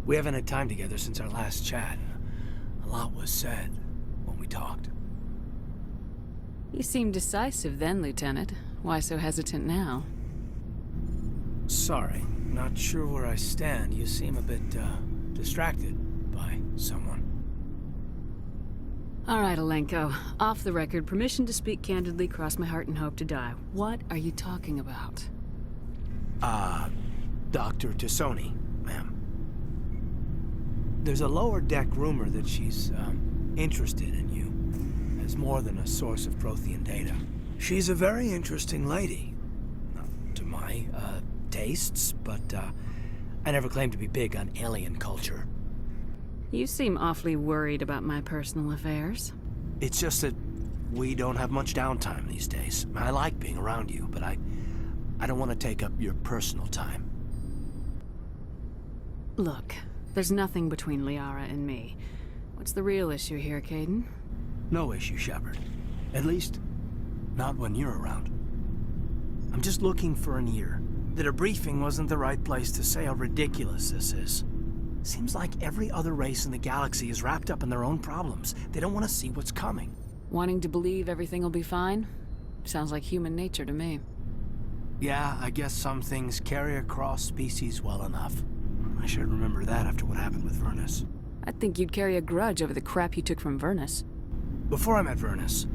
We haven't had time together since our last chat. A lot was said when we talked. You seemed decisive then, Lieutenant. Why so hesitant now? Sorry, not sure where I stand. You seem a bit, distracted by someone. All right, Alenko. Off the record, permission to speak candidly, cross my heart and hope to die. What are you talking about? Dr. Tassoni, ma'am. There's a lower deck rumor that she's, interested in you as more than a source of Prothean data. She's a very interesting lady. Not to my, tastes, but, I never claimed to be big on alien culture. You seem awfully worried about my personal affairs. It's just that we don't have much downtime these days. I like being around you, but I don't want to take up your personal time. Look, there's nothing between Liara and me. What's the real issue here, Kaiden? No issue, Shepard. At least, not when you're around. I'm just looking for an ear. The debriefing wasn't the right place to say how ridiculous this is. Seems like every other race in the galaxy is wrapped up in their own problems. They don't want to see what's coming. Wanting to believe everything will be fine? Sounds like human nature to me. Yeah, I guess some things carry across species well enough. I should remember that after what happened with Vernus. I think you'd carry a grudge over the crap you took from Vernus. Before I met Vernus,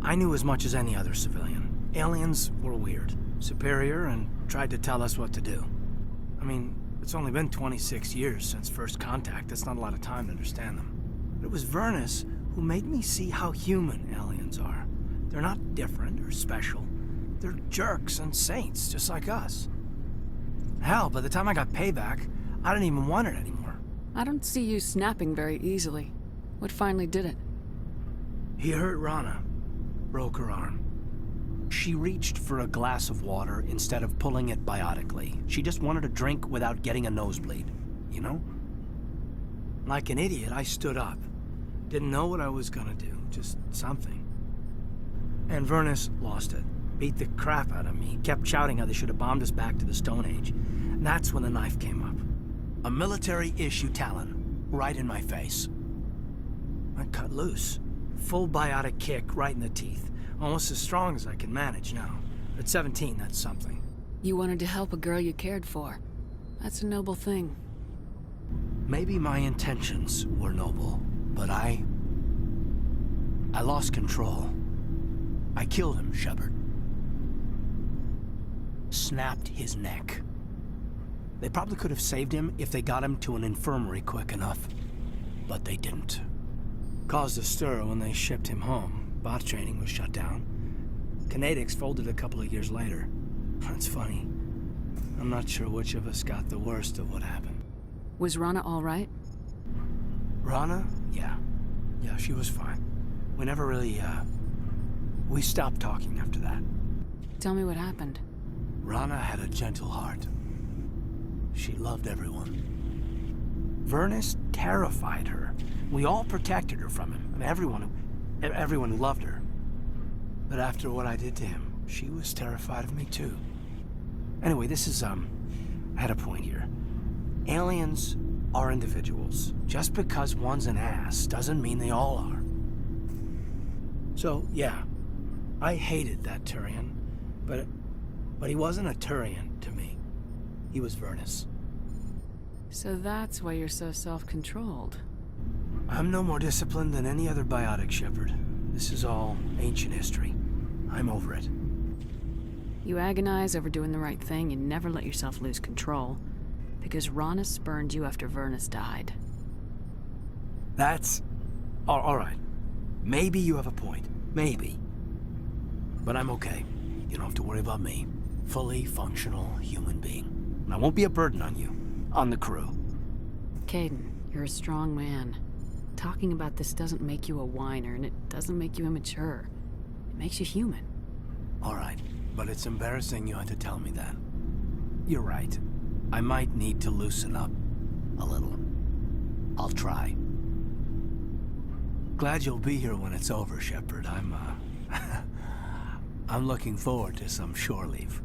I knew as much as any other civilian. Aliens were weird, superior, and tried to tell us what to do. I mean, it's only been 26 years since first contact. That's not a lot of time to understand them. But it was Vernus who made me see how human aliens are. They're not different or special. They're jerks and saints, just like us. Hell, by the time I got payback, I didn't even want it anymore. I don't see you snapping very easily. What finally did it? He hurt Rana. Broke her arm. She reached for a glass of water instead of pulling it biotically. She just wanted a drink without getting a nosebleed, you know? Like an idiot, I stood up. Didn't know what I was gonna do, just something. And Vernus lost it. Beat the crap out of me. Kept shouting how they should have bombed us back to the Stone Age. And that's when the knife came up. A military-issue talon, right in my face. I cut loose. Full biotic kick right in the teeth. Almost as strong as I can manage now. At 17, that's something. You wanted to help a girl you cared for. That's a noble thing. Maybe my intentions were noble, but I lost control. I killed him, Shepard. Snapped his neck. They probably could have saved him if they got him to an infirmary quick enough. But they didn't. Caused a stir when they shipped him home. Bot training was shut down. Kinetics folded a couple of years later. That's funny. I'm not sure which of us got the worst of what happened. Was Rana all right? Rana? Yeah. Yeah, she was fine. We never really, we stopped talking after that. Tell me what happened. Rana had a gentle heart. She loved everyone. Vernus terrified her. We all protected her from him. I mean, everyone who loved her. But after what I did to him, she was terrified of me too. Anyway, this is, I had a point here. Aliens are individuals. Just because one's an ass doesn't mean they all are. So, yeah, I hated that Turian, but he wasn't a Turian to me. He was Vernus. So that's why you're so self-controlled. I'm no more disciplined than any other biotic, Shepard. This is all ancient history. I'm over it. You agonize over doing the right thing and never let yourself lose control. Because Rana spurned you after Vernus died. That's... all right. Maybe you have a point. Maybe. But I'm okay. You don't have to worry about me. Fully functional human being. And I won't be a burden on you. On the crew. Kaiden, you're a strong man. Talking about this doesn't make you a whiner, and it doesn't make you immature. It makes you human. All right, but it's embarrassing you had to tell me that. You're right. I might need to loosen up a little. I'll try. Glad you'll be here when it's over, Shepard. I'm looking forward to some shore leave.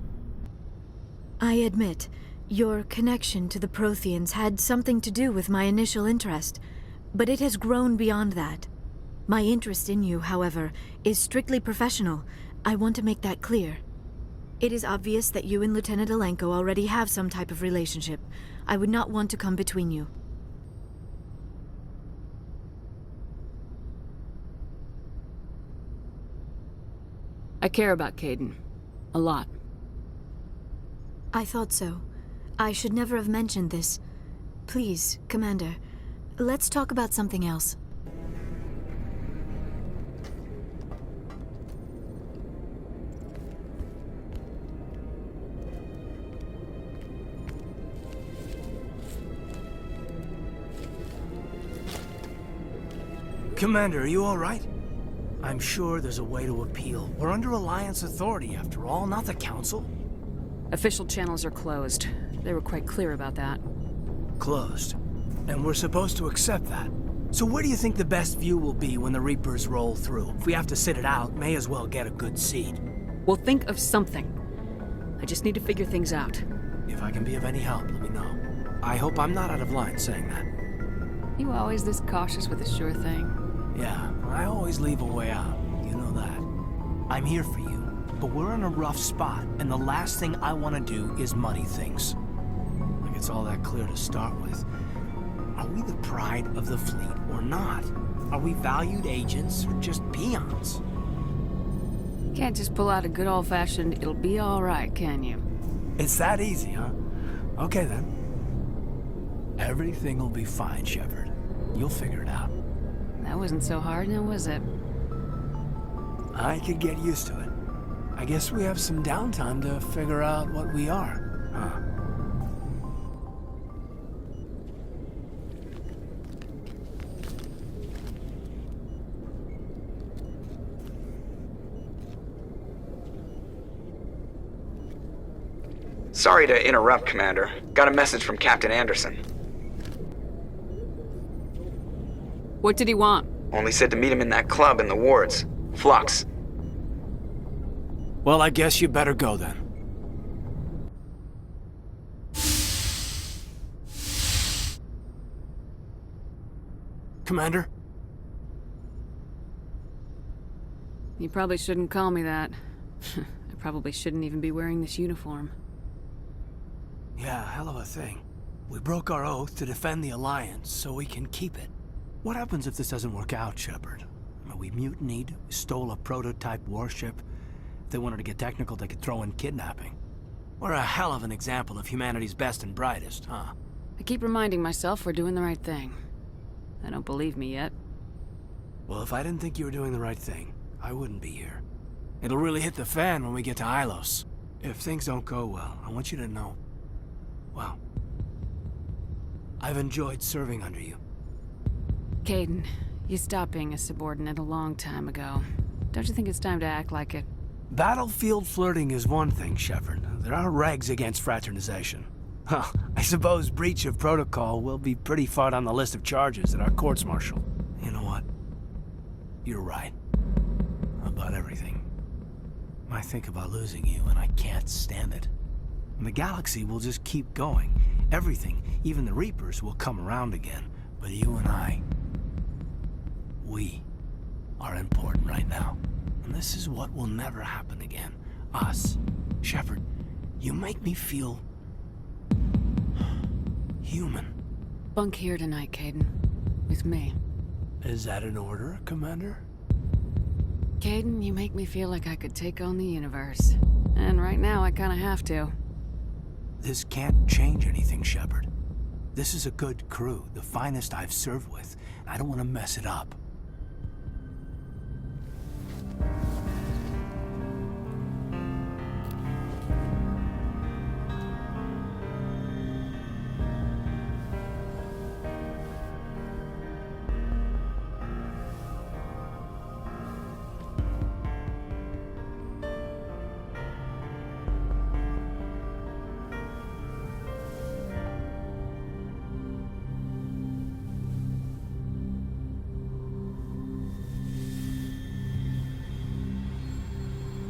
I admit, Your connection to the Protheans had something to do with my initial interest, but it has grown beyond that. My interest in you, however, is strictly professional. I want to make that clear. It is obvious that you and Lieutenant Alenko already have some type of relationship. I would not want to come between you. I care about Kaiden. A lot. I thought so. I should never have mentioned this. Please, Commander, let's talk about something else. Commander, are you all right? I'm sure there's a way to appeal. We're under Alliance authority, after all, not the Council. Official channels are closed. They were quite clear about that. Closed. And we're supposed to accept that. So where do you think the best view will be when the Reapers roll through? If we have to sit it out, may as well get a good seat. We'll think of something. I just need to figure things out. If I can be of any help, let me know. I hope I'm not out of line saying that. You always this cautious with a sure thing? Yeah, I always leave a way out. You know that. I'm here for you, but we're in a rough spot, and the last thing I want to do is muddy things. Like it's all that clear to start with. Are we the pride of the fleet or not? Are we valued agents or just peons? Can't just pull out a good old-fashioned, it'll be all right, can you? It's that easy, huh? Okay then. Everything will be fine, Shepard. You'll figure it out. That wasn't so hard, now was it? I could get used to it. I guess we have some downtime to figure out what we are, huh? Sorry to interrupt, Commander. Got a message from Captain Anderson. What did he want? Only said to meet him in that club in the wards. Flux. Well, I guess you better go then. Commander? You probably shouldn't call me that. I probably shouldn't even be wearing this uniform. Yeah, hell of a thing. We broke our oath to defend the Alliance, so we can keep it. What happens if this doesn't work out, Shepard? We mutinied, stole a prototype warship. If they wanted to get technical, they could throw in kidnapping. We're a hell of an example of humanity's best and brightest, huh? I keep reminding myself we're doing the right thing. They don't believe me yet. Well, if I didn't think you were doing the right thing, I wouldn't be here. It'll really hit the fan when we get to Ilos. If things don't go well, I want you to know, well, I've enjoyed serving under you. Kaiden, you stopped being a subordinate a long time ago. Don't you think it's time to act like it? Battlefield flirting is one thing, Shepard. There are regs against fraternization. Huh, I suppose breach of protocol will be pretty far down the list of charges at our courts-martial. You know what? You're right. About everything. I think about losing you, and I can't stand it. And the galaxy will just keep going. Everything, even the Reapers, will come around again. But you and I... we are important right now. And this is what will never happen again. Us. Shepard, you make me feel... human. Bunk here tonight, Kaiden. With me. Is that an order, Commander? Kaiden, you make me feel like I could take on the universe. And right now, I kinda have to. This can't change anything, Shepard. This is a good crew, the finest I've served with. I don't want to mess it up.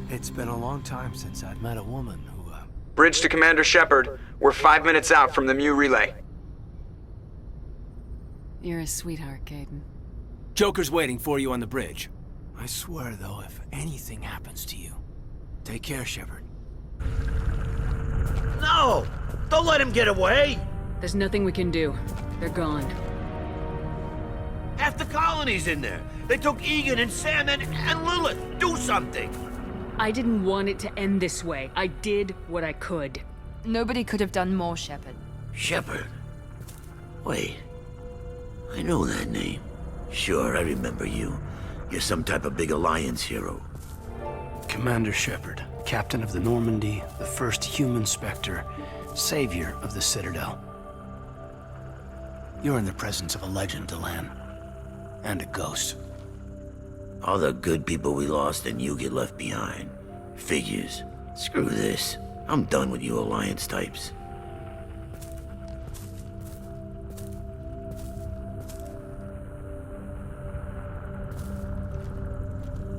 It's been a long time since I've met a woman who, Bridge to Commander Shepard. We're 5 minutes out from the Mu relay. You're a sweetheart, Kaiden. Joker's waiting for you on the bridge. I swear, though, if anything happens to you, take care, Shepard. No! Don't let him get away! There's nothing we can do. They're gone. Half the colony's in there. They took Egan and Sam and Lilith. Do something! I didn't want it to end this way. I did what I could. Nobody could have done more, Shepard. Shepard. Wait. I know that name. Sure, I remember you. You're some type of big Alliance hero. Commander Shepard, captain of the Normandy, the first human Spectre, savior of the Citadel. You're in the presence of a legend, Delan. And a ghost. All the good people we lost and you get left behind. Figures. Screw this. I'm done with you Alliance types.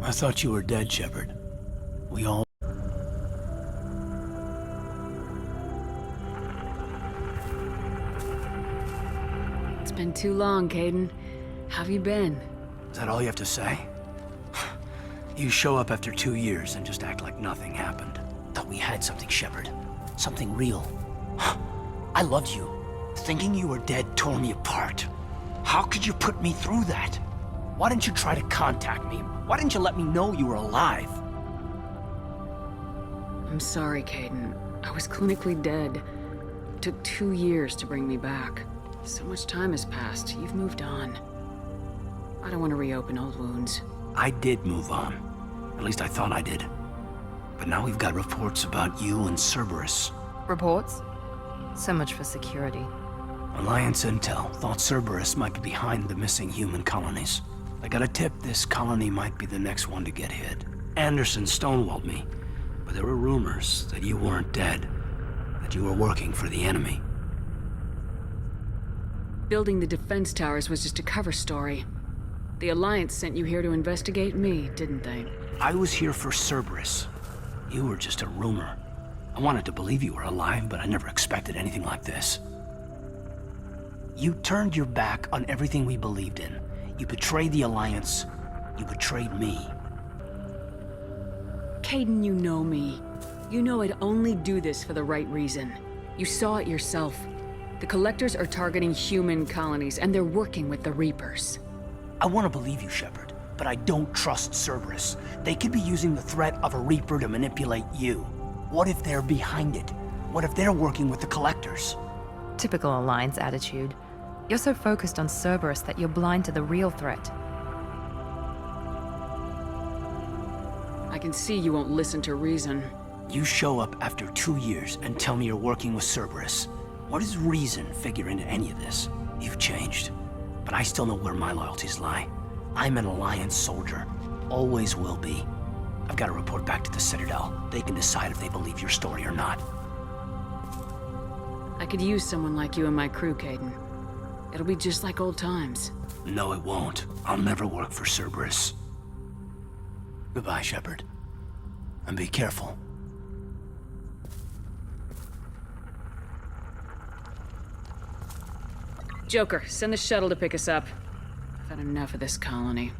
I thought you were dead, Shepard. We all... It's been too long, Kaiden. How have you been? Is that all you have to say? You show up after 2 years and just act like nothing happened. Thought we had something, Shepard. Something real. I loved you. Thinking you were dead tore me apart. How could you put me through that? Why didn't you try to contact me? Why didn't you let me know you were alive? I'm sorry, Kaiden. I was clinically dead. It took 2 years to bring me back. So much time has passed. You've moved on. I don't want to reopen old wounds. I did move on. At least I thought I did. But now we've got reports about you and Cerberus. Reports? So much for security. Alliance intel thought Cerberus might be behind the missing human colonies. I got a tip this colony might be the next one to get hit. Anderson stonewalled me, but there were rumors that you weren't dead, that you were working for the enemy. Building the defense towers was just a cover story. The Alliance sent you here to investigate me, didn't they? I was here for Cerberus. You were just a rumor. I wanted to believe you were alive, but I never expected anything like this. You turned your back on everything we believed in. You betrayed the Alliance. You betrayed me. Kaiden, you know me. You know I'd only do this for the right reason. You saw it yourself. The Collectors are targeting human colonies, and they're working with the Reapers. I want to believe you, Shepard, but I don't trust Cerberus. They could be using the threat of a Reaper to manipulate you. What if they're behind it? What if they're working with the Collectors? Typical Alliance attitude. You're so focused on Cerberus that you're blind to the real threat. I can see you won't listen to reason. You show up after 2 years and tell me you're working with Cerberus. What does reason figure into any of this? You've changed, but I still know where my loyalties lie. I'm an Alliance soldier. Always will be. I've got to report back to the Citadel. They can decide if they believe your story or not. I could use someone like you in my crew, Kaiden. It'll be just like old times. No, it won't. I'll never work for Cerberus. Goodbye, Shepard. And be careful. Joker, send the shuttle to pick us up. I've had enough of this colony.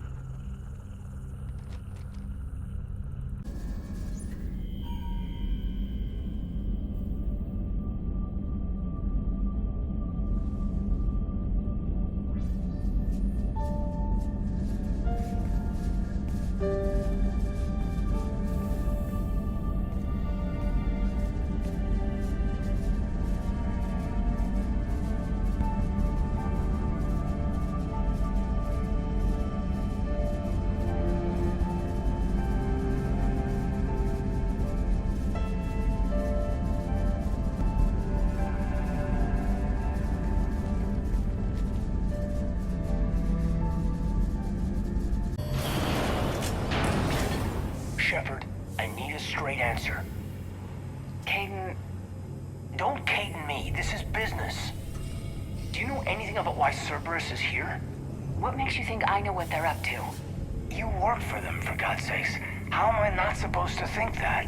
Shepard, I need a straight answer. Kaiden... Don't Kaiden me. This is business. Do you know anything about why Cerberus is here? What makes you think I know what they're up to? You work for them, for God's sakes. How am I not supposed to think that?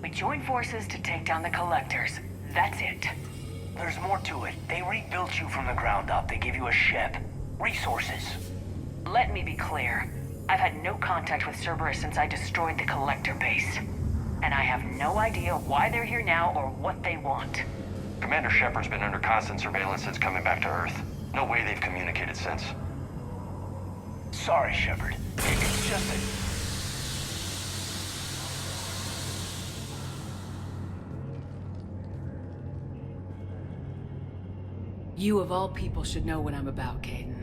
We join forces to take down the Collectors. That's it. There's more to it. They rebuilt you from the ground up. They gave you a ship. Resources. Let me be clear. I've had no contact with Cerberus since I destroyed the Collector base. And I have no idea why they're here now or what they want. Commander Shepard's been under constant surveillance since coming back to Earth. No way they've communicated since. Sorry, Shepard. It's just that... You of all people should know what I'm about, Kaiden.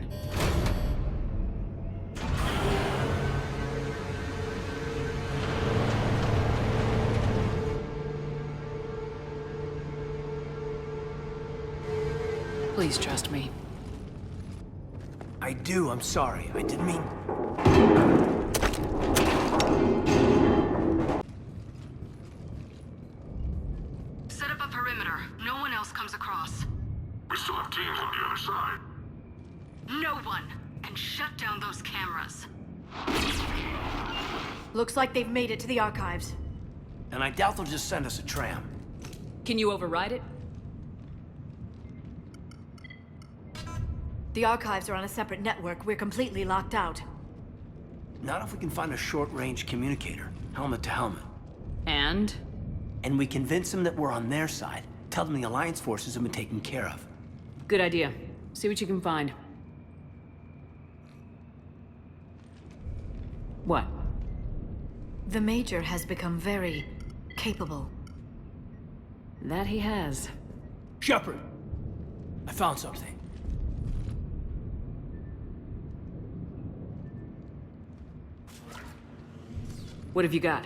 Please trust me. I do, I'm sorry. I didn't mean... Set up a perimeter. No one else comes across. We still have teams on the other side. No one can shut down those cameras. Looks like they've made it to the archives. And I doubt they'll just send us a tram. Can you override it? The archives are on a separate network. We're completely locked out. Not if we can find a short-range communicator, helmet to helmet. And? And we convince them that we're on their side. Tell them the Alliance forces have been taken care of. Good idea. See what you can find. What? The Major has become very capable. That he has. Shepard! I found something. What have you got?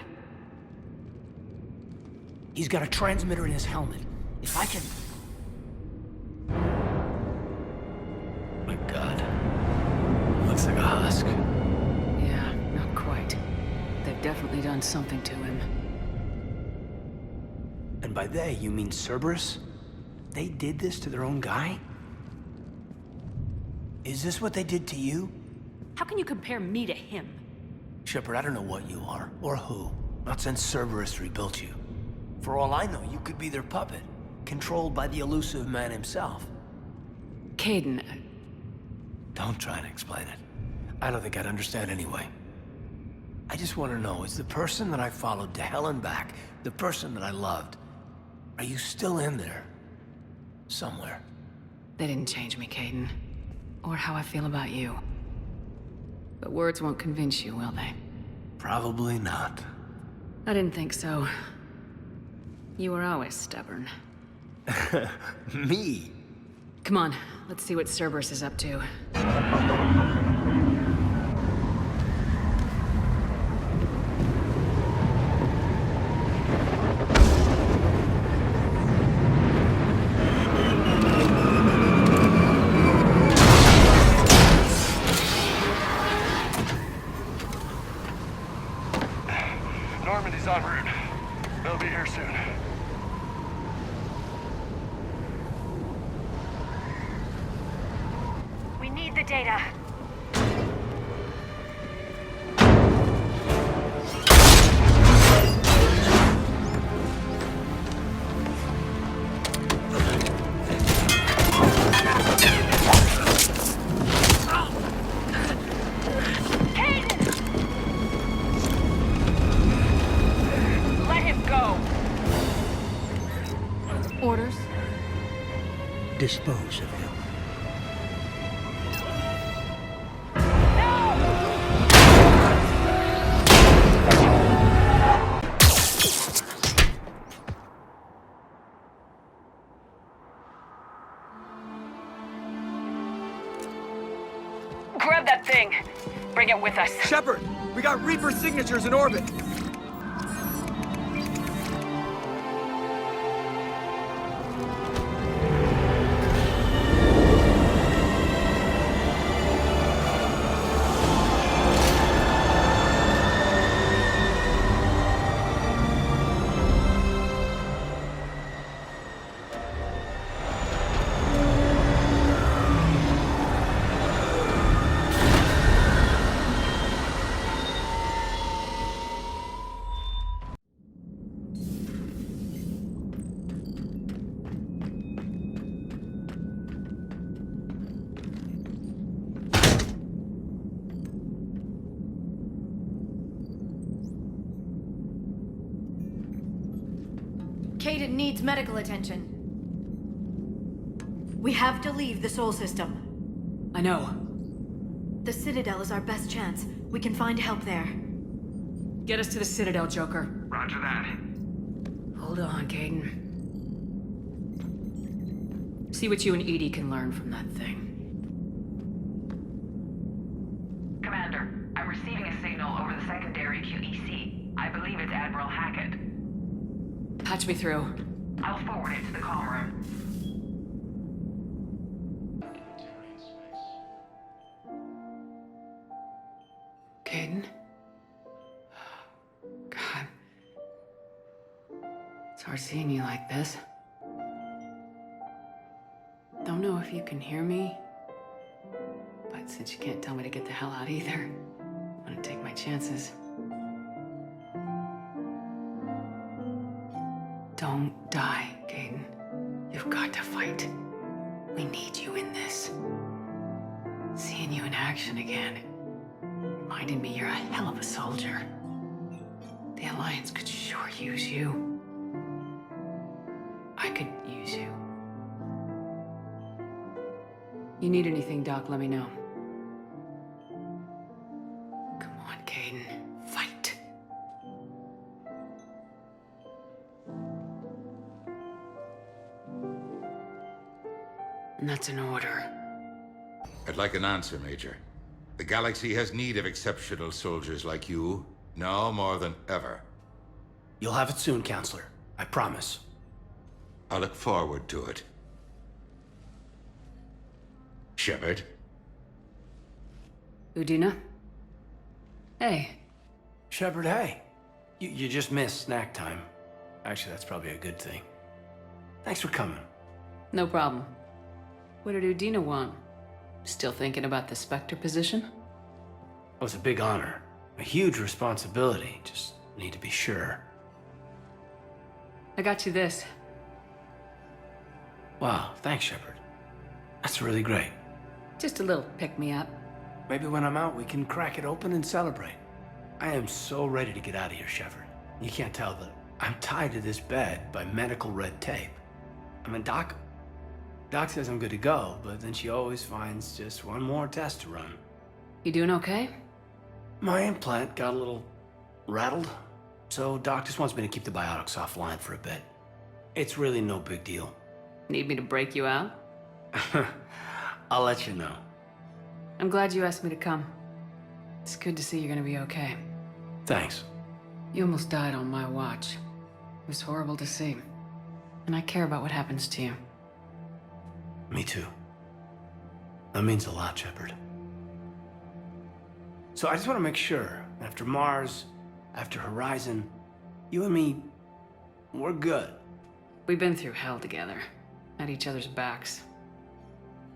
He's got a transmitter in his helmet. If I can... My God. Looks like a husk. Yeah, not quite. They've definitely done something to him. And by they, you mean Cerberus? They did this to their own guy? Is this what they did to you? How can you compare me to him? Shepard, I don't know what you are, or who. Not since Cerberus rebuilt you. For all I know, you could be their puppet, controlled by the elusive man himself. Kaiden, Don't try to explain it. I don't think I'd understand anyway. I just want to know, is the person that I followed to hell and back, the person that I loved, are you still in there? Somewhere. they didn't change me, Kaiden. Or how I feel about you. But words won't convince you, will they? Probably not. I didn't think so. You were always stubborn. Me? Come on, let's see what Cerberus is up to. Normandy's en route. They'll be here soon. We need the data. Let him go. Orders? Dispose of him. Grab that thing. Bring it with us. Shepard, we got Reaper signatures in orbit. Kaiden needs medical attention. We have to leave the Sol system. I know. The Citadel is our best chance. We can find help there. Get us to the Citadel, Joker. Roger that. Hold on, Kaiden. See what you and Edie can learn from that thing. Commander, I'm receiving a signal over the secondary QEC. I believe it's Admiral Hackett. Patch me through. I'll forward it to the comm room. Kaiden? God. It's hard seeing you like this. Don't know if you can hear me, but since you can't tell me to get the hell out either, I'm gonna take my chances. Don't die, Kaiden. You've got to fight. We need you in this. Seeing you in action again reminded me you're a hell of a soldier. The Alliance could sure use you. I could use you. You need anything, Doc, let me know. Come on, Kaiden. Fight. And that's an order. I'd like an answer, Major. The galaxy has need of exceptional soldiers like you, now more than ever. You'll have it soon, Counselor. I promise. I look forward to it. Shepard? Udina? Hey. Shepard, hey. You just missed snack time. Actually, that's probably a good thing. Thanks for coming. No problem. What did Udina want? Still thinking about the Spectre position? It was a big honor. A huge responsibility. Just need to be sure. I got you this. Wow, thanks, Shepard. That's really great. Just a little pick-me-up. Maybe when I'm out, we can crack it open and celebrate. I am so ready to get out of here, Shepard. You can't tell, but I'm tied to this bed by medical red tape. I mean, Doc says I'm good to go, but then she always finds just one more test to run. You doing okay? My implant got a little rattled, so Doc just wants me to keep the biotics offline for a bit. It's really no big deal. Need me to break you out? I'll let you know. I'm glad you asked me to come. It's good to see you're gonna be okay. Thanks. You almost died on my watch. It was horrible to see. And I care about what happens to you. Me too. That means a lot, Shepard. So I just want to make sure, after Mars, after Horizon, you and me, we're good. We've been through hell together. At each other's backs.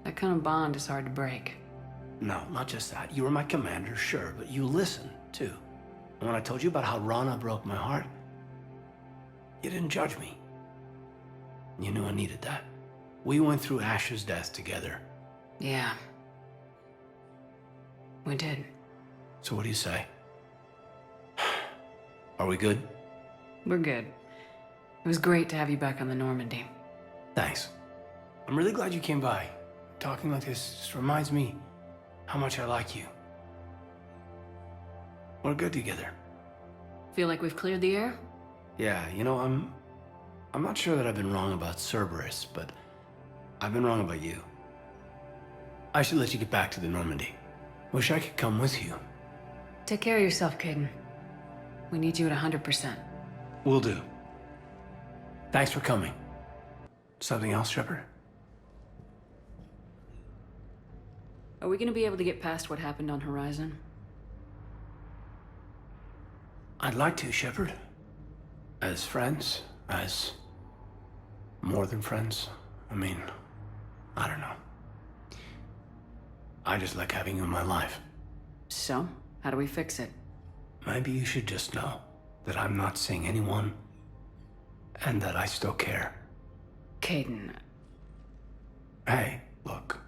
That kind of bond is hard to break. No, not just that. You were my commander, sure, but you listened, too. And when I told you about how Rana broke my heart, you didn't judge me. You knew I needed that. We went through Ash's death together. Yeah. We did. So what do you say? Are we good? We're good. It was great to have you back on the Normandy. Thanks. I'm really glad you came by. Talking like this just reminds me how much I like you. We're good together. Feel like we've cleared the air? Yeah, you know, I'm not sure that I've been wrong about Cerberus, but I've been wrong about you. I should let you get back to the Normandy. Wish I could come with you. Take care of yourself, Kaiden. We need you at 100%. Will do. Thanks for coming. Something else, Shepard? Are we gonna be able to get past what happened on Horizon? I'd like to, Shepard. As friends, as more than friends. I mean, I don't know. I just like having you in my life. So, how do we fix it? Maybe you should just know that I'm not seeing anyone, and that I still care. Kaiden. Hey, look.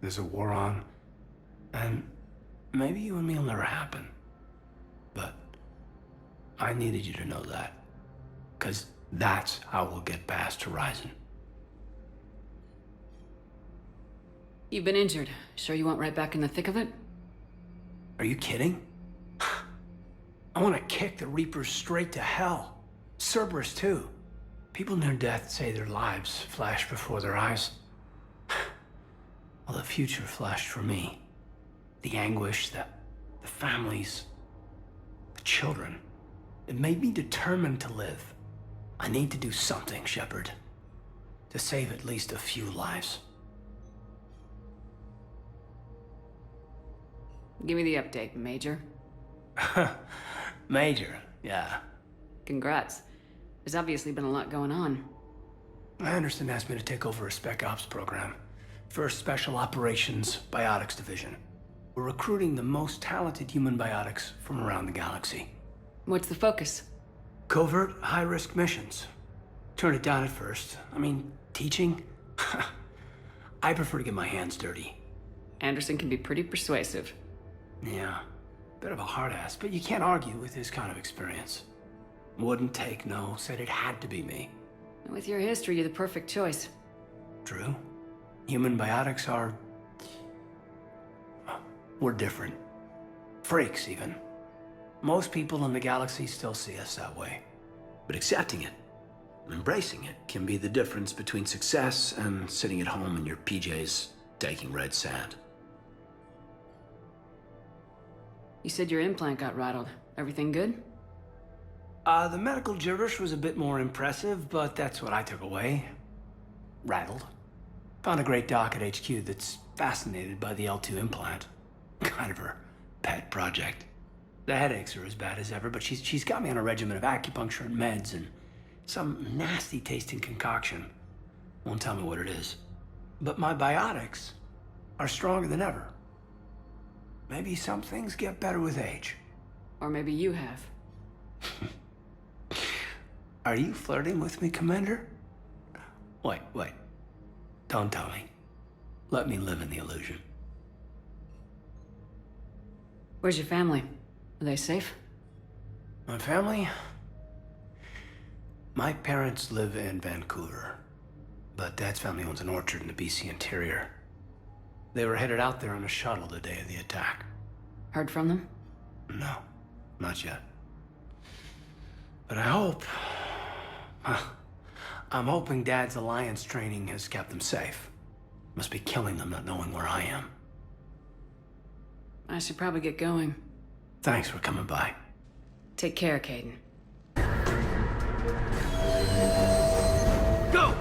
There's a war on, and maybe you and me will never happen. But I needed you to know that. Because that's how we'll get past Horizon. You've been injured. Sure you want right back in the thick of it? Are you kidding? I want to kick the Reapers straight to hell. Cerberus, too. People near death say their lives flash before their eyes. Well, the future flashed for me. The anguish, the families, the children. It made me determined to live. I need to do something, Shepard. To save at least a few lives. Give me the update, Major. Major, yeah. Congrats. There's obviously been a lot going on. Anderson asked me to take over a Spec Ops program. First Special Operations Biotics Division. We're recruiting the most talented human biotics from around the galaxy. What's the focus? Covert, high-risk missions. Turned it down at first. I mean, teaching? I prefer to get my hands dirty. Anderson can be pretty persuasive. Yeah, bit of a hard ass, but you can't argue with his kind of experience. Wouldn't take no, said it had to be me. With your history, you're the perfect choice. True. Human biotics are... we're different. Freaks, even. Most people in the galaxy still see us that way. But accepting it, embracing it, can be the difference between success and sitting at home in your PJs, taking red sand. You said your implant got rattled. Everything good? The medical gibberish was a bit more impressive, but that's what I took away. Rattled. Found a great doc at HQ that's fascinated by the L2 implant. Kind of her pet project. The headaches are as bad as ever, but she's got me on a regimen of acupuncture and meds and some nasty tasting concoction. Won't tell me what it is. But my biotics are stronger than ever. Maybe some things get better with age. Or maybe you have. Are you flirting with me, Commander? Wait. Don't tell me. Let me live in the illusion. Where's your family? Are they safe? My family? My parents live in Vancouver, but Dad's family owns an orchard in the BC interior. They were headed out there on a shuttle the day of the attack. Heard from them? No, not yet. But I hope... I'm hoping Dad's Alliance training has kept them safe. Must be killing them not knowing where I am. I should probably get going. Thanks for coming by. Take care, Kaiden. Go!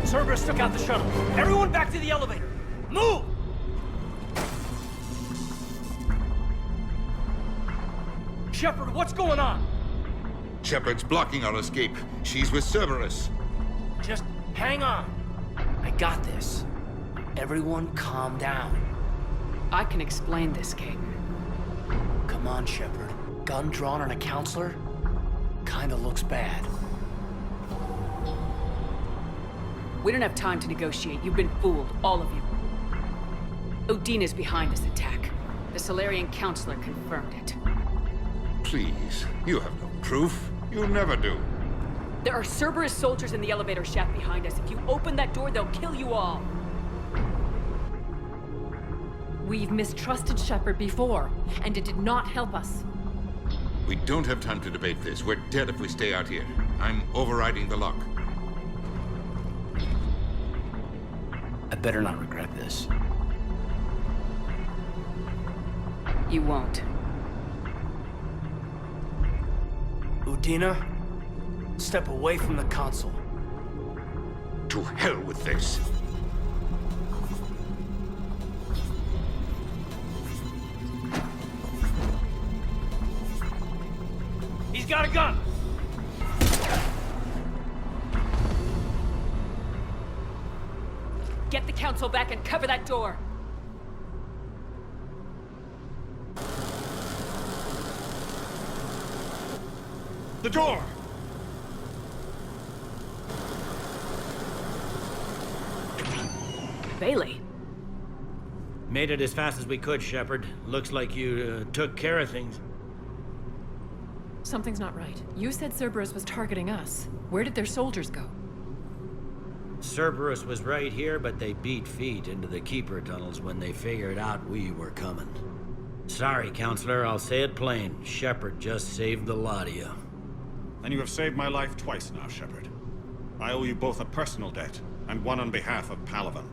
Cerberus took out the shuttle. Everyone back to the elevator. Move! Shepard, what's going on? Shepard's blocking our escape. She's with Cerberus. Just hang on. I got this. Everyone calm down. I can explain this, Kaiden. Come on, Shepard. Gun drawn on a counselor? Kinda looks bad. We don't have time to negotiate. You've been fooled, all of you. Udina's behind this attack. The Solarian counselor confirmed it. Please, you have no proof. You never do. There are Cerberus soldiers in the elevator shaft behind us. If you open that door, they'll kill you all. We've mistrusted Shepard before, and it did not help us. We don't have time to debate this. We're dead if we stay out here. I'm overriding the lock. I better not regret this. You won't. Udina, step away from the console. To hell with this. He's got a gun! Get the council back and cover that door! The door! Bailey. Made it as fast as we could, Shepard. Looks like you took care of things. Something's not right. You said Cerberus was targeting us. Where did their soldiers go? Cerberus was right here, but they beat feet into the Keeper tunnels when they figured out we were coming. Sorry, Counselor, I'll say it plain. Shepard just saved the lot of you. And you have saved my life twice now, Shepard. I owe you both a personal debt, and one on behalf of Palaven.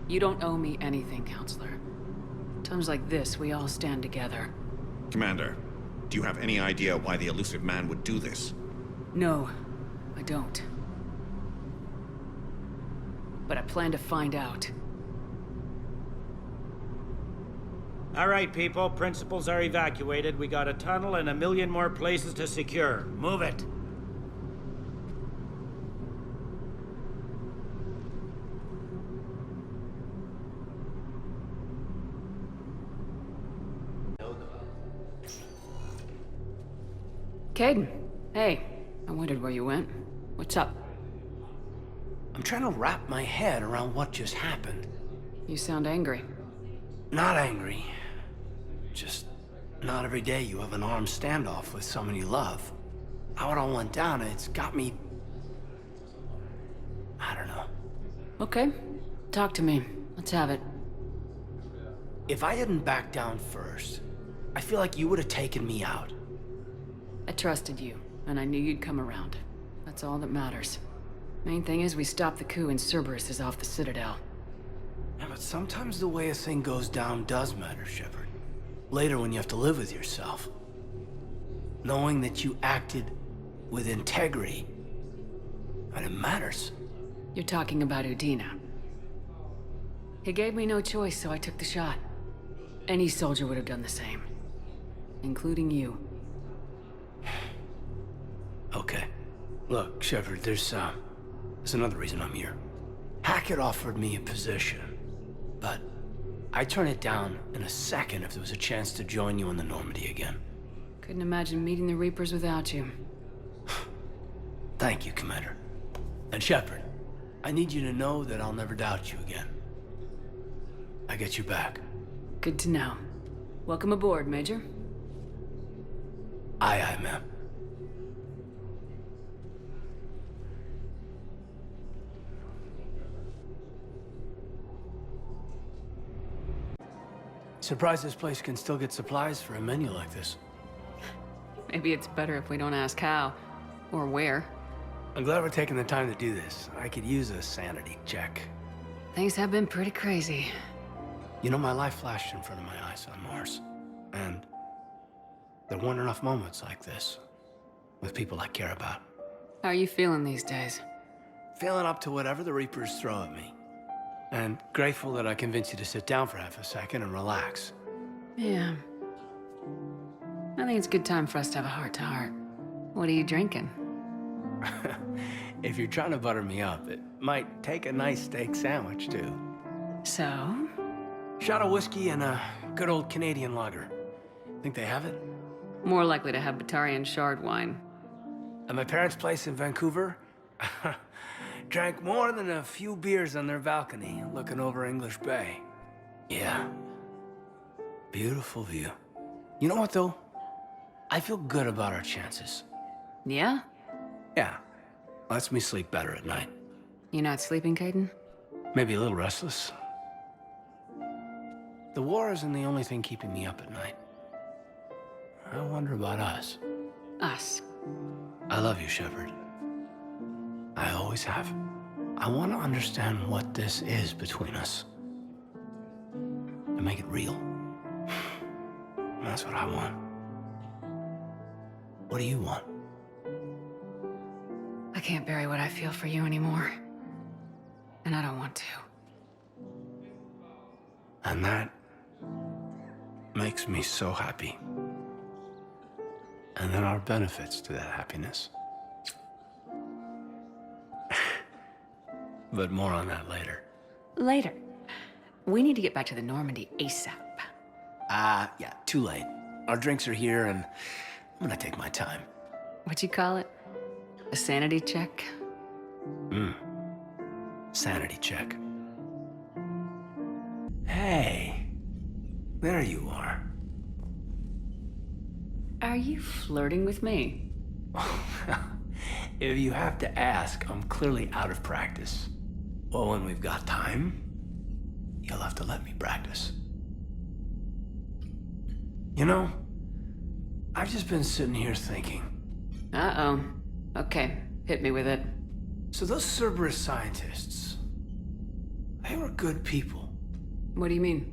You don't owe me anything, Counselor. Times like this, we all stand together. Commander, do you have any idea why the elusive man would do this? No, I don't. But I plan to find out. All right, people. Principals are evacuated. We got a tunnel and 1 million more places to secure. Move it. Kaiden, hey. I wondered where you went. What's up? I'm trying to wrap my head around what just happened. You sound angry. Not angry. Just not every day you have an armed standoff with someone you love. How it all went down, it's got me... I don't know. Okay. Talk to me. Let's have it. If I hadn't backed down first, I feel like you would have taken me out. I trusted you, and I knew you'd come around. That's all that matters. Main thing is we stopped the coup and Cerberus is off the Citadel. Yeah, but sometimes the way a thing goes down does matter, Shepard. Later when you have to live with yourself. Knowing that you acted with integrity, and it matters. You're talking about Udina. He gave me no choice, so I took the shot. Any soldier would have done the same. Including you. Okay. Look, Shepard, there's another reason I'm here. Hackett offered me a position, but I'd turn it down in a second if there was a chance to join you in the Normandy again. Couldn't imagine meeting the Reapers without you. Thank you, Commander. And Shepard, I need you to know that I'll never doubt you again. I get you back. Good to know. Welcome aboard, Major. Aye, aye, ma'am. Surprised this place can still get supplies for a menu like this. Maybe it's better if we don't ask how. Or where. I'm glad we're taking the time to do this. I could use a sanity check. Things have been pretty crazy. You know, my life flashed in front of my eyes on Mars. And there weren't enough moments like this with people I care about. How are you feeling these days? Feeling up to whatever the Reapers throw at me. And grateful that I convinced you to sit down for half a second and relax. Yeah. I think it's a good time for us to have a heart-to-heart. What are you drinking? If you're trying to butter me up, it might take a nice steak sandwich, too. So? Shot of whiskey and a good old Canadian lager. Think they have it? More likely to have Batarian shard wine. At my parents' place in Vancouver, drank more than a few beers on their balcony, looking over English Bay. Yeah. Beautiful view. You know what, though? I feel good about our chances. Yeah? Yeah. Lets me sleep better at night. You not sleeping, Kaiden? Maybe a little restless. The war isn't the only thing keeping me up at night. I wonder about us. Us? I love you, Shepard. I always have. I want to understand what this is between us. And make it real. That's what I want. What do you want? I can't bury what I feel for you anymore. And I don't want to. And that makes me so happy. And there are benefits to that happiness. But more on that later. Later. We need to get back to the Normandy ASAP. Yeah, too late. Our drinks are here and I'm gonna take my time. What'd you call it? A sanity check? Sanity check. Hey, there you are. Are you flirting with me? If you have to ask, I'm clearly out of practice. Well, when we've got time, you'll have to let me practice. You know, I've just been sitting here thinking. Uh-oh. Okay, hit me with it. So those Cerberus scientists, they were good people. What do you mean?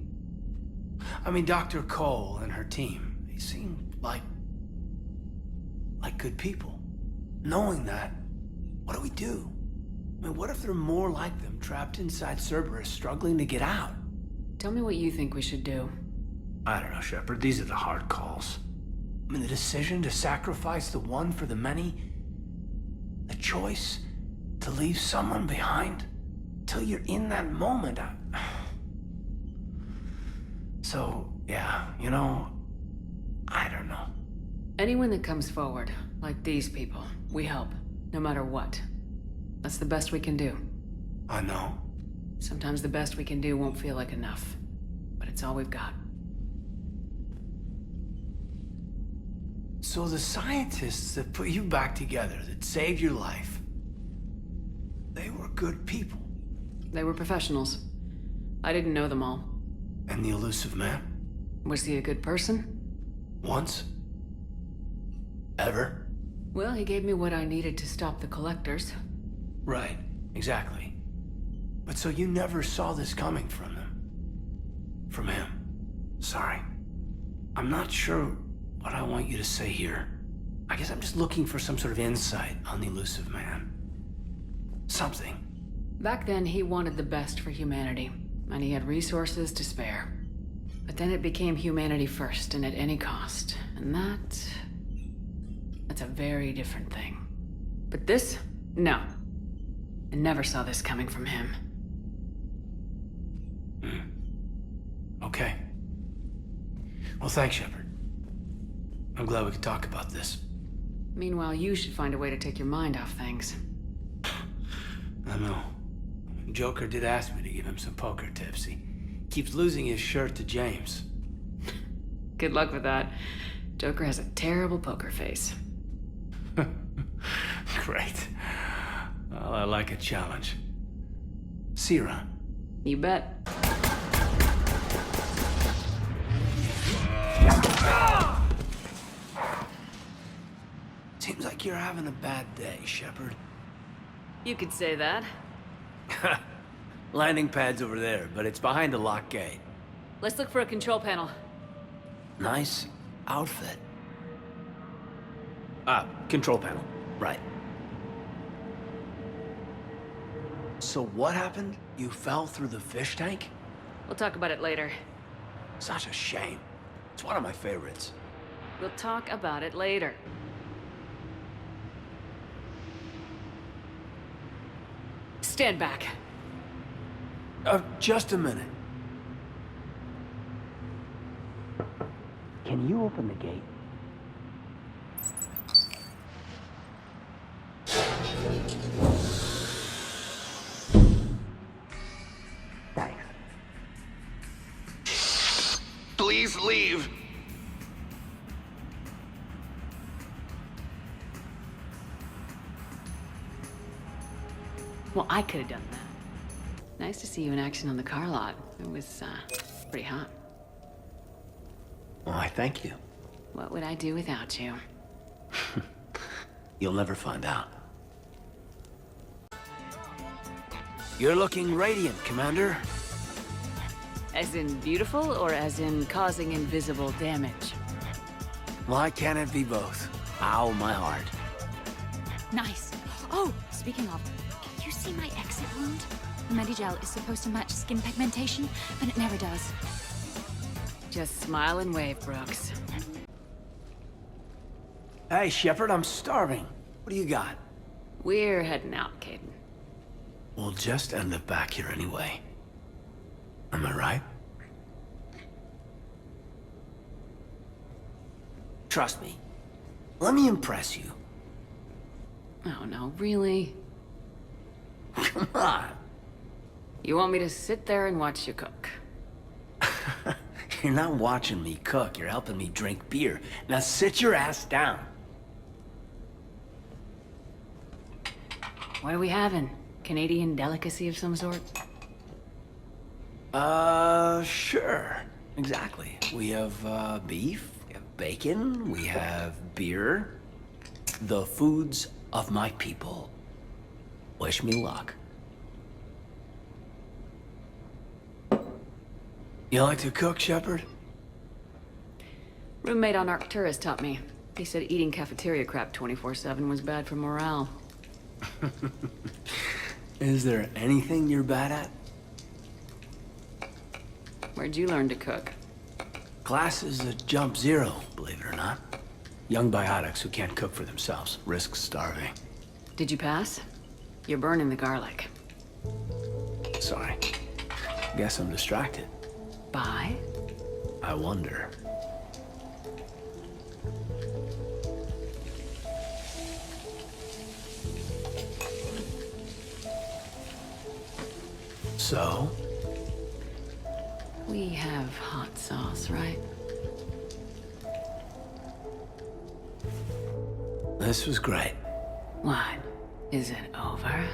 I mean, Dr. Cole and her team, they seemed like good people. Knowing that, what do we do? I mean, what if there are more like them trapped inside Cerberus struggling to get out? Tell me what you think we should do. I don't know, Shepard. These are the hard calls. I mean, the decision to sacrifice the one for the many, the choice to leave someone behind till you're in that moment. So, yeah, you know, I don't know. Anyone that comes forward, like these people, we help, no matter what. That's the best we can do. I know. Sometimes the best we can do won't feel like enough, but it's all we've got. So the scientists that put you back together, that saved your life, they were good people. They were professionals. I didn't know them all. And the elusive man? Was he a good person? Once? Ever? Well, he gave me what I needed to stop the collectors. Right, exactly. But so you never saw this coming from them? From him? Sorry. I'm not sure what I want you to say here. I guess I'm just looking for some sort of insight on the elusive man. Something. Back then, he wanted the best for humanity, and he had resources to spare. But then it became humanity first, and at any cost. And that's a very different thing. But this? No. I never saw this coming from him. Okay. Well, thanks, Shepard. I'm glad we could talk about this. Meanwhile, you should find a way to take your mind off things. I know. Joker did ask me to give him some poker tips. He keeps losing his shirt to James. Good luck with that. Joker has a terrible poker face. Great. Well, I like a challenge. See you around. You bet. Seems like you're having a bad day, Shepard. You could say that. Landing pad's over there, but it's behind a locked gate. Let's look for a control panel. Nice outfit. Control panel. Right. So what happened? You fell through the fish tank? We'll talk about it later. Such a shame. It's one of my favorites. We'll talk about it later. Stand back. Just a minute. Can you open the gate? Thanks. Please leave. Well, I could have done that. Nice to see you in action on the car lot. It was, pretty hot. Why, thank you. What would I do without you? You'll never find out. You're looking radiant, Commander. As in beautiful, or as in causing invisible damage? Why can't it be both? Ow, my heart. Nice. Oh, speaking of, can you see my exit wound? Medigel is supposed to match skin pigmentation, but it never does. Just smile and wave, Brooks. Hey, Shepard, I'm starving. What do you got? We're heading out, Kaiden. We'll just end up back here anyway. Am I right? Trust me. Let me impress you. Oh no, really? Come on. You want me to sit there and watch you cook? You're not watching me cook, you're helping me drink beer. Now sit your ass down. What are we having? Canadian delicacy of some sort? Sure. Exactly. We have, beef, we have bacon, we have beer. The foods of my people. Wish me luck. You like to cook, Shepard? Roommate on Arcturus taught me. He said eating cafeteria crap 24/7 was bad for morale. Is there anything you're bad at? Where'd you learn to cook? Classes at Jump Zero, believe it or not. Young biotics who can't cook for themselves risk starving. Did you pass? You're burning the garlic. Sorry. Guess I'm distracted. Bye? I wonder. So? We have hot sauce, right? This was great. What? Is it over?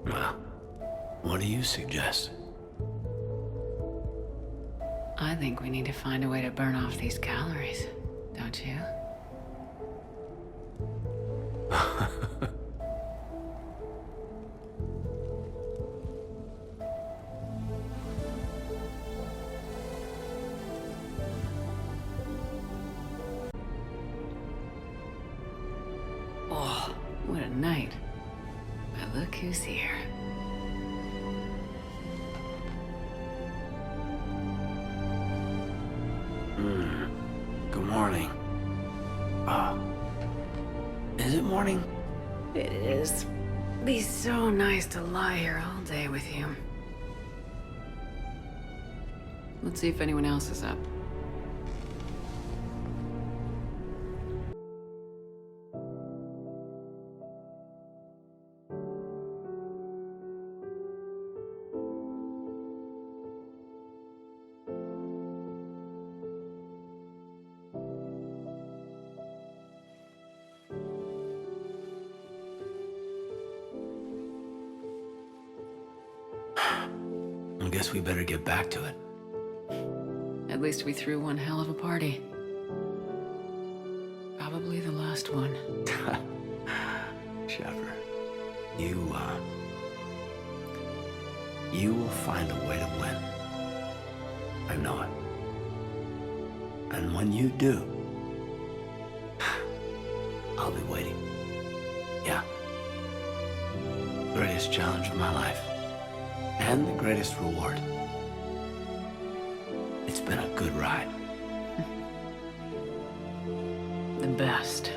Well, what do you suggest? I think we need to find a way to burn off these calories, don't you? Oh, what a night. But look who's here. Good morning. Is it morning? It is. Be so nice to lie here all day with you. Let's see if anyone else is up. I guess we better get back to it. At least we threw one hell of a party. Probably the last one. Shepard, you will find a way to win. I know it. And when you do, I'll be waiting. Yeah. Greatest challenge of my life. And the greatest reward. It's been a good ride. The best.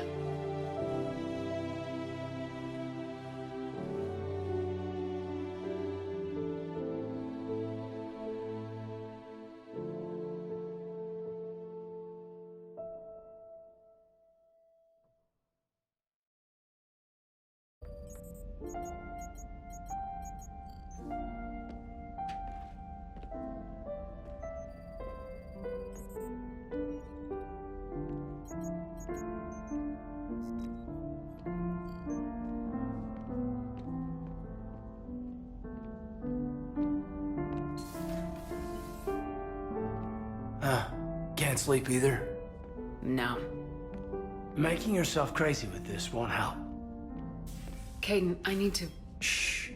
Can't sleep either. No. Making yourself crazy with this won't help. Kaiden, I need to... Shh.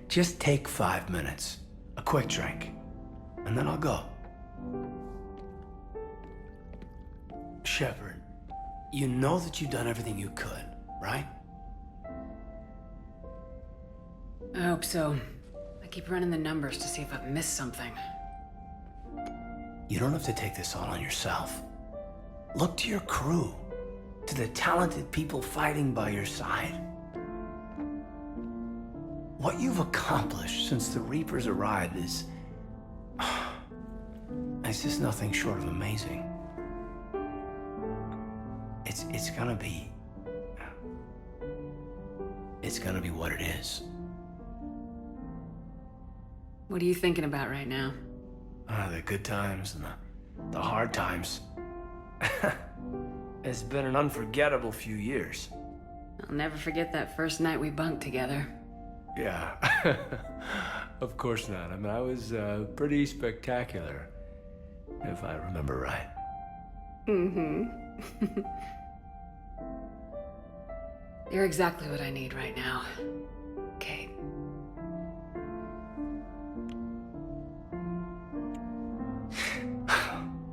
Just take 5 minutes. A quick drink. And then I'll go. Shepard, you know that you've done everything you could, right? I hope so. I keep running the numbers to see if I've missed something. You don't have to take this all on yourself. Look to your crew, to the talented people fighting by your side. What you've accomplished since the Reapers arrived is... it's just nothing short of amazing. It's gonna be... it's gonna be what it is. What are you thinking about right now? The good times and the hard times. It's been an unforgettable few years. I'll never forget that first night we bunked together. Yeah. Of course not. I mean, I was pretty spectacular, if I remember right. Mm-hmm. You're exactly what I need right now, Kate.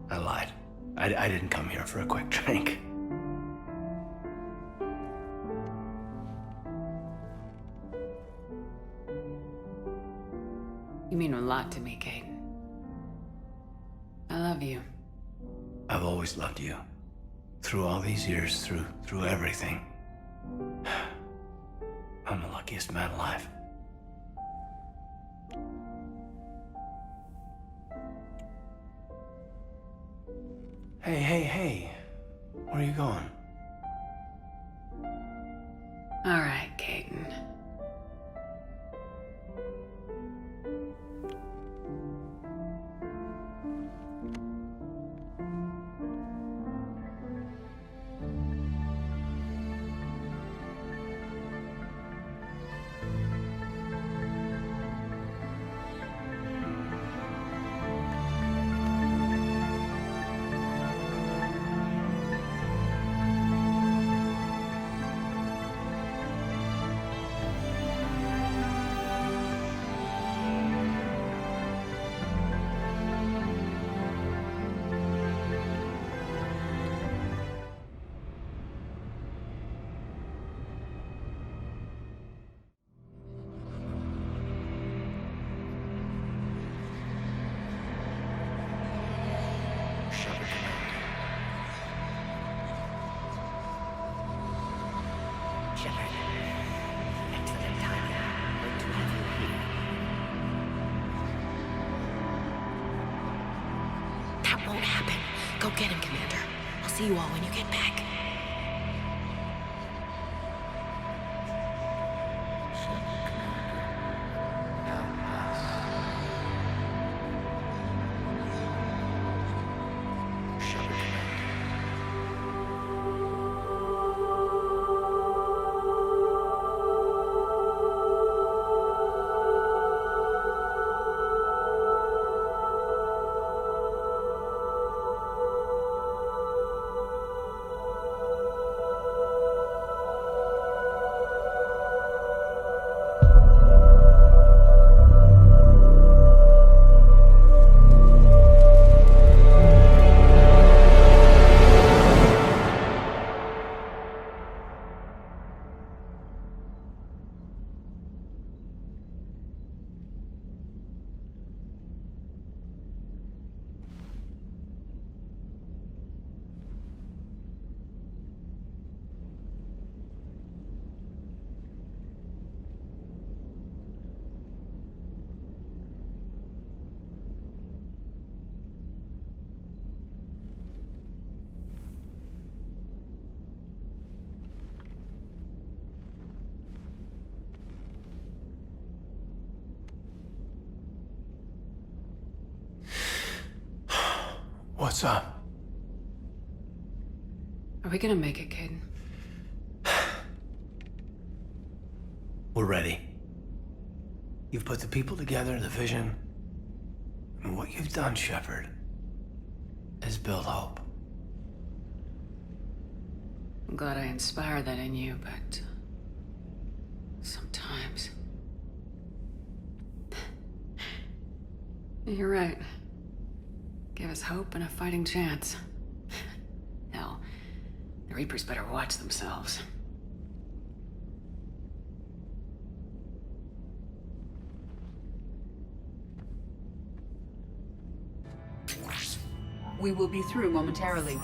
I lied. I didn't come here for a quick drink. You mean a lot to me, Kaiden. I love you. I've always loved you. Through all these years, through everything. I'm the luckiest man alive. Hey. Where are you going? All right, Kaiden. That won't happen. Go get him, Commander. I'll see you all when you get back. What's up? Are we gonna make it, Kaiden? We're ready. You've put the people together, the vision. And what you've done, Shepard, is build hope. I'm glad I inspired that in you, but sometimes... You're right. Give us hope and a fighting chance. Hell, the Reapers better watch themselves. We will be through momentarily.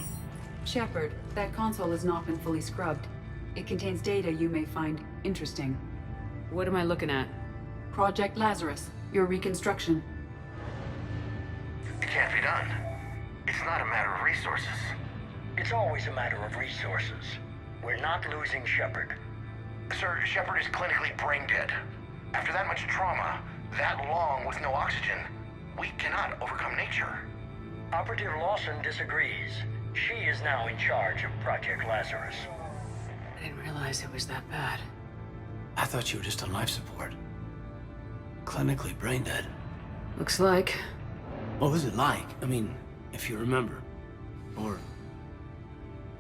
Shepard, that console has not been fully scrubbed. It contains data you may find interesting. What am I looking at? Project Lazarus, your reconstruction. It can't be done. It's not a matter of resources. It's always a matter of resources. We're not losing Shepard. Sir, Shepard is clinically brain dead. After that much trauma, That long with no oxygen, we cannot overcome nature. Operative Lawson disagrees. She is now in charge of Project Lazarus. I didn't realize it was that bad. I thought you were just on life support. Clinically brain dead. Looks like. What was it like? I mean, if you remember. Or...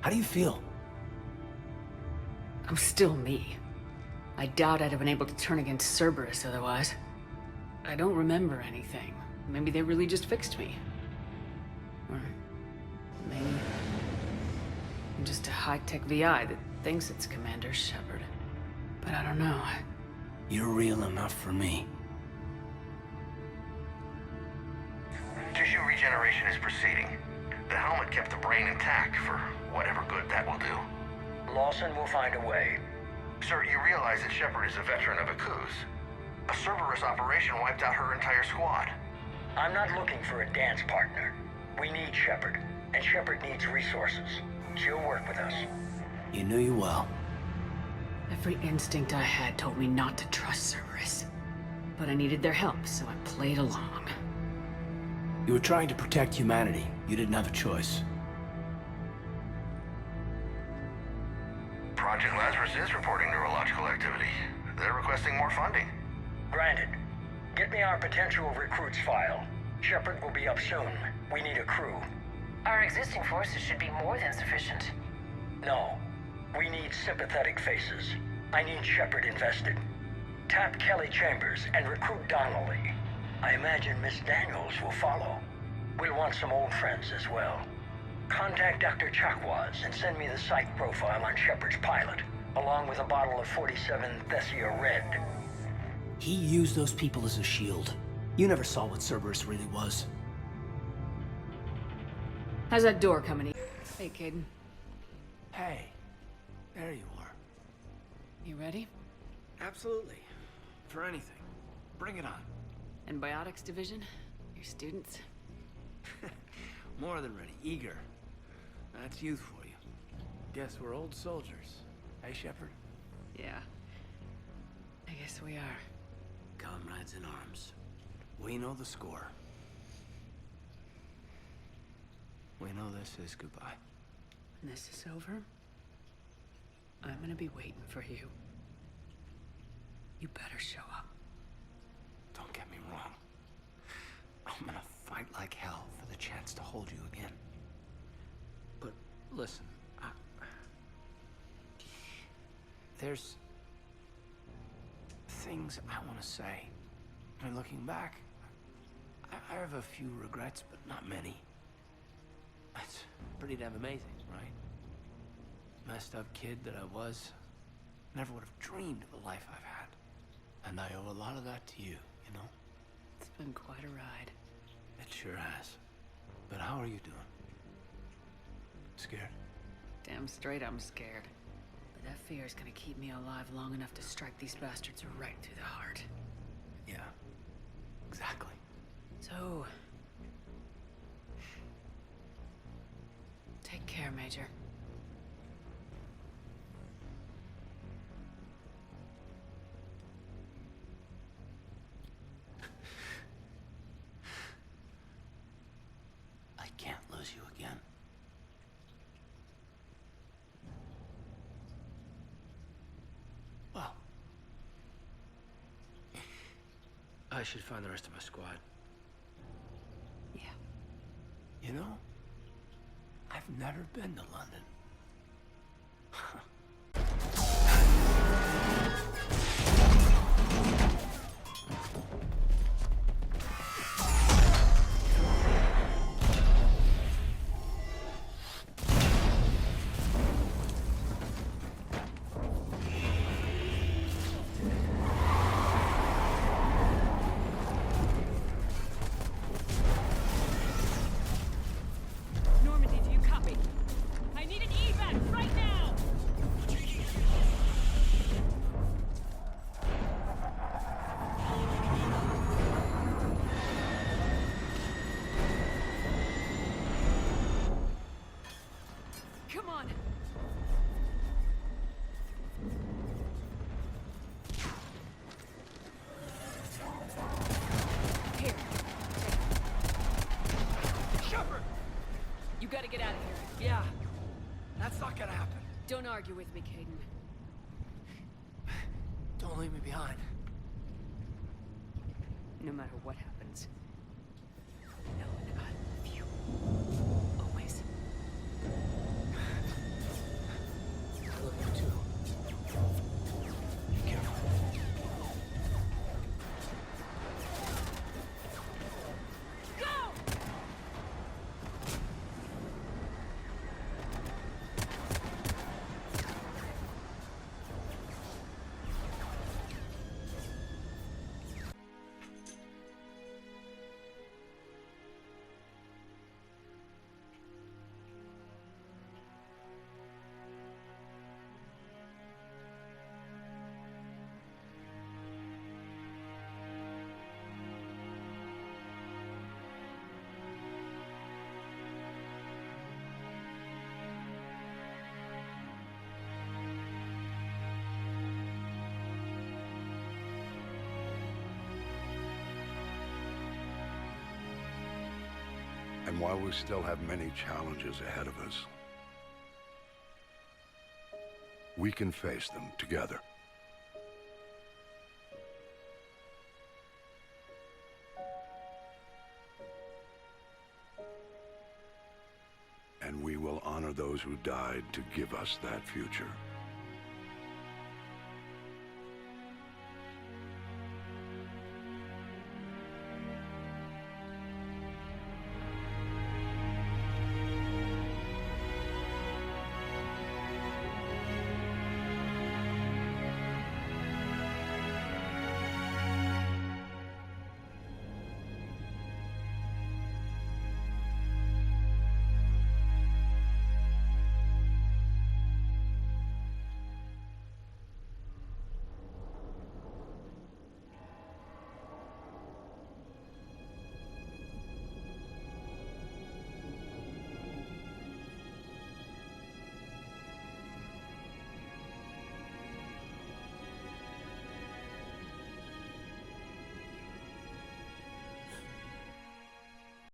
how do you feel? I'm still me. I doubt I'd have been able to turn against Cerberus otherwise. I don't remember anything. Maybe they really just fixed me. Or maybe I'm just a high-tech VI that thinks it's Commander Shepard. But I don't know. You're real enough for me. Tissue regeneration is proceeding. The helmet kept the brain intact for whatever good that will do. Lawson will find a way. Sir, you realize that Shepard is a veteran of a coup. A Cerberus operation wiped out her entire squad. I'm not looking for a dance partner. We need Shepard, and Shepard needs resources. She'll work with us. You knew you well. Every instinct I had told me not to trust Cerberus. But I needed their help, so I played along. You were trying to protect humanity. You didn't have a choice. Project Lazarus is reporting neurological activity. They're requesting more funding. Granted. Get me our potential recruits file. Shepard will be up soon. We need a crew. Our existing forces should be more than sufficient. No. We need sympathetic faces. I need Shepard invested. Tap Kelly Chambers and recruit Donnelly. I imagine Miss Daniels will follow. We'll want some old friends as well. Contact Dr. Chakwas and send me the psych profile on Shepard's pilot, along with a bottle of 47 Thessia Red. He used those people as a shield. You never saw what Cerberus really was. How's that door coming in? Hey, Kaiden. Hey, there you are. You ready? Absolutely. For anything. Bring it on. Antibiotics division? Your students? More than ready. Eager. That's youth for you. Guess we're old soldiers. Hey, Shepard? Yeah. I guess we are. Comrades in arms. We know the score. We know this is goodbye. When this is over, I'm gonna be waiting for you. You better show up. Don't get me wrong. I'm gonna fight like hell for the chance to hold you again. But listen, there's things I want to say. And looking back, I have a few regrets, but not many. That's pretty damn amazing, right? Messed up kid that I was. Never would have dreamed of the life I've had. And I owe a lot of that to you, you know? It's been quite a ride. It sure has. But how are you doing? Scared? Damn straight I'm scared. But that fear is gonna keep me alive long enough to strike these bastards right through the heart. Yeah. Exactly. So... take care, Major. I can't lose you again. Well, I should find the rest of my squad. Yeah. You know, I've never been to London. Normandy, do you copy? I need an You gotta get out of here. Yeah. That's not gonna happen. Don't argue with me, Kaiden. Don't leave me behind. No matter what happens. Know that I love you. Always. I love you too. Be careful. And while we still have many challenges ahead of us, we can face them together. And we will honor those who died to give us that future.